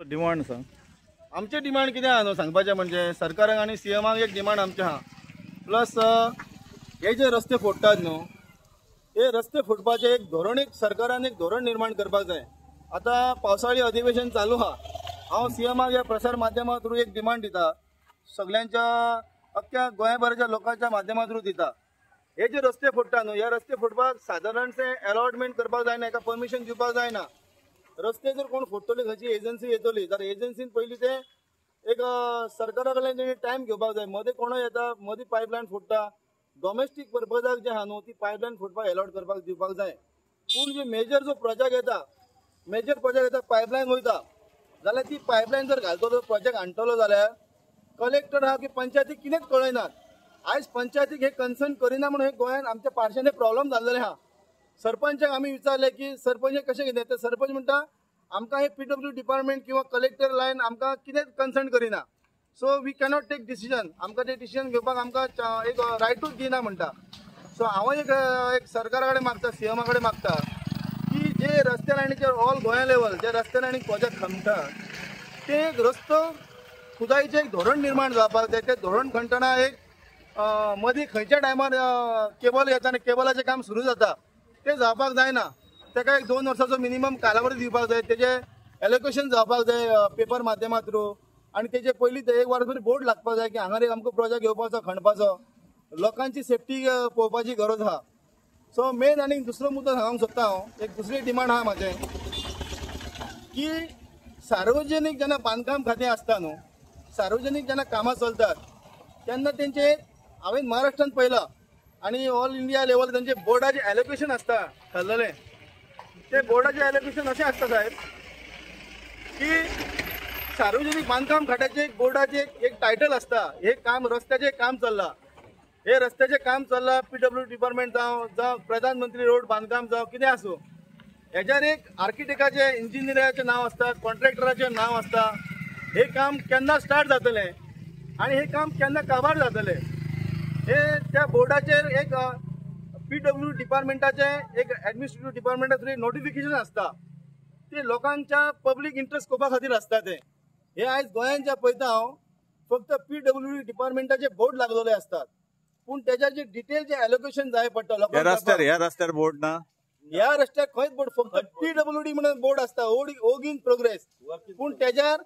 Demand सांग. आमचे demand कितें आहा न्हू सांगपाचें म्हणजे सरकाराक आनी सीएमाक एक डिमांड आमचे आहा. प्लस हे जे रस्ते फोडटात न्हू हे रस्ते फोडपाचे एक धोरण सरकारान एक धोरण निर्माण करपाक जाय. आता पावसाळी अधिवेशन चालू आहा. हांव सीएमाक या प्रसार माध्यमा थ्रू एक डिमांड दिता, सगळ्यांच्या अख्ख्या गोंयभराच्या लोकांच्या माध्यमा थ्रू दिता. हे जे रस्ते फोडटा न्हू ह्या रस्ते फोडपाक सादारणशे अलॉटमेंट करपाक जायना, हेका परमिशन दिवपाक जायना. रस्ते जर कोण फोडटली खंयची एजन्सी येतली जाल्यार एजन्सीन पयलीं ते एक सरकारा कडल्यान तेणी टायम घेवपाक जाय. मदीं कोण येता मदीं पायपलायन फोडटा, डॉमेस्टीक पर्पजाक जे आहा न्हू ती पायपलायन फोडपाक अलॉट करपाक दिवपाक जाय. पूण जे मेजर जो प्रोजेक्ट येता पायपलायन वयता जाल्यार ती पायपलायन जर घालतलो प्रोजेक्ट हाडटलो जाल्यार कलेक्टर आहा की पंचायतीक कितेंच कळयनात. आयज पंचायतीक हे कन्सर्न करिना म्हणून हे गोंयान आमच्या पार्श्यान प्रॉब्लेम जाल्लेले आहा. सरपंचाक आमी विचारले की सरपंच कशें कितें तर सरपंच म्हणटा आमकां हे PW डिपार्टमेंट किंवा कलेक्टर लायन आमकां कितेंच कन्सर्न करिना. So we cannot take decision. आमकां ते डिसिजन घेवपाक आमकां एक रायटूच दिना म्हणटा. सो हांव एक सरकारा कडेन मागता, सीएमा कडेन मागता की जे रस्ते लायनीचे ऑल गोंया लेवल जे रस्ते लायनी प्रोजेक्ट खणटा ते एक रस्तो खुदाईचें एक धोरण निर्माण जावपाक जाय. ते धोरण खणटना एक मदीं खंयच्या टायमार केबल येता आनी केबलाचें काम सुरू जाता ते जावपाक जायना. ताका एक 2 वर्साचो मिनिमम कालावधी दिवपाक जाय. तेजे एलोकेशन जावपाक जाय पेपर माध्यमा थ्रू आनी तेजे पयलीं 1 वर्स बोर्ड लागपाक जाय की हांगा एक आमकां प्रोजेक्ट घेवपाचो खणपाचो. लोकांची सेफ्टी पळोवपाची गरज आहा. सो मेन आनी दुसरो मुद्दो सांगूंक सोदता हांव. एक दुसरी डिमांड आहा म्हाजें की सार्वजनीक जेन्ना बांदकाम खातें आसता न्हू सार्वजनीक जेन्ना कामां चलतात तेन्ना तेंचे हांवें महाराष्ट्रान पळयलां आनी ऑल इंडिया लेवल तेंचे बोर्डाचें एलोकेशन आसता थारलेलें. ते बोर्डाचें एलोकेशन अशें आसता साहेब की सार्वजनीक बांदकाम खात्याचे एक बोर्डाचे एक टायटल आसता. हे काम रस्त्याचें काम चल्लां, हे रस्त्याचें काम चल्लां PW डिपार्टमेंट जावं प्रधानमंत्री रोड बांदकाम जावं कितें आसूं हेज्यार एक आर्किटेक्टाचें इंजिनियराचें नांव आसता, कॉन्ट्रॅक्टराचें नांव आसता. हे काम केन्ना स्टार्ट जातलें आनी हे काम केन्ना काबार जातलें हे त्या बोर्डाचेर एक PW डिपार्टमेंटाचें एक एडमिनिस्ट्रेटिव्ह डिपार्टमेंटा थ्रू नोटिफिकेशन आसता. ते लोकांच्या पब्लीक इंट्रस्ट कोपा खातीर आसता. हे आयज गोंयान जें पळयता हांव फक्त PW डिपार्टमेंटाचे बोर्ड लागलेले असतात पूण तेज्यार जे डिटेल जे एलोकेशन जाय पडटा ह्या रस्त्यार बोर्ड ना. ह्या रस्त्यार खंयच बोर्ड फक्त PWD म्हणून बोर्ड आसता वर्क इन प्रोग्रेस. पूण तेज्यार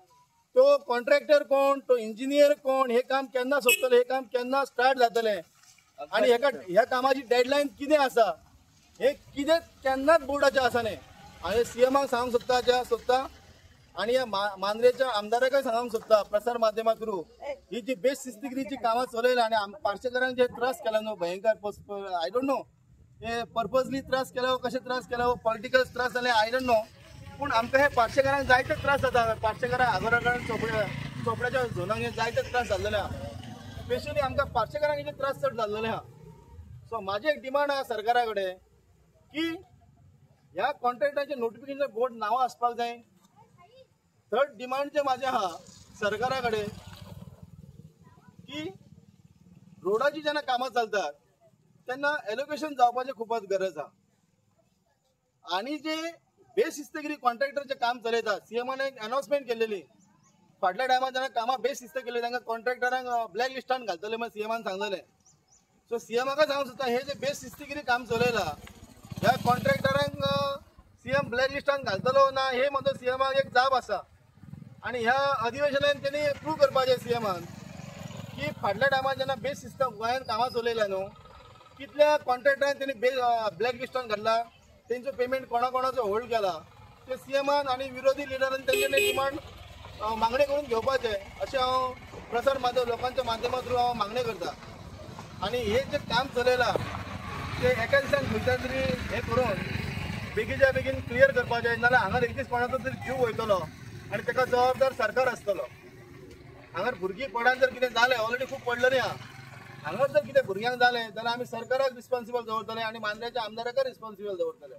तो कॉन्ट्रॅक्टर कोण तो इंजिनियर कोण हे काम केन्ना सोंपतलें हे काम केन्ना स्टार्ट जातलें आनी ह्या कामाची डेडलायन कितें आसा हे कितेंच केन्नाच बोर्डाचें आसा न्ही. हांवें सीएमाक सांगूंक सोदता आनी ह्या मांद्रेच्या आमदाराकय सांगूंक सोदता प्रसार माध्यमा थ्रू ही जी बेशिस्तीगिरीची कामां चलयल्या आनी पार्सेकरांक जे त्रास केला न्हू भयंकर आय डोंट नो हे पर्पजली त्रास केला कशें त्रास केला पॉलिटिकल त्रास जाले आय डोंट नो. पूण आमकां हे पार्सेकरांक जायते त्रास जाता. पार्सेकरां आगोराकडे चोपड्याच्या झोनाक हे जायते त्रास जाल्लेले आहा. स्पेशली आमकां पार्सेकरांक हेजे त्रास चड जाल्लेले आहा. सो म्हाजी एक डिमांड आहा सरकारा कडेन की ह्या कॉन्ट्रॅक्टाचे नोटिफिकेशन बोर्ड नांवां आसपाक जाय. थर्ड डिमांड जे म्हाजे आहा सरकारा कडेन की रोडाची जेन्ना कामां चलतात तेन्ना एलोकेशन जावपाचें खूबच गरज आहा. आनी जे बेशिस्तगिरी कॉन्ट्रॅक्टरचे काम चलयतात सीएमान एक अनाउन्समेंट केल्लेली फाटल्या टायमार जेन्ना कामां बेशिस्त केली तांकां कॉन्ट्रॅक्टरांक ब्लॅक लिस्टान घालतले म्हण सीएमान सांगलेलें. सो सीएमाका सांगूंक सोदता हे जे बेशिस्तिगिरी काम चलयलां ह्या कॉन्ट्रॅक्टरांक सीएम ब्लॅक लिस्टान घालतलो ना हे म्हजो सीएमाक एक जाप आसा. आनी ह्या अधिवेशनान तेणी प्रूव करपाचें सीएमान की फाटल्या टायमार जेन्ना बेशिस्त गोंयान कामां चलयल्या न्हू कितल्या कॉन्ट्रॅक्टरांक तेणी ब्लॅक लिस्टान घातला तेंचो पेमेंट कोणाचो होल्ड केला ते सीएमान आनी विरोधी लिडरान तेंच्यानी डिमांड मागणी करून घेवपाचें अशें हांव प्रसार माध्यम लोकांच्या माध्यमा थ्रू हांव मागणी करता. आनी हे जे काम चलयलां ते एका दिसान खंयच्या तरी हे करून बेगीच्या बेगीन क्लियर करपाचें नाजाल्यार हांगा एक दीस कोणाचो तरी जीव वयतलो आनी ताका जबाबदार सरकार आसतलो. हांगा भुरगीं पडान जर कितें जालें ऑलरेडी खूब पडलेलीं आहा. हांगा जर कितें भुरग्यांक जालें जाल्यार आमी सरकाराक रिस्पॉन्सिबल दवरतले आनी मांद्रेच्या आमदाराकय रिस्पॉन्सिबल दवरतले.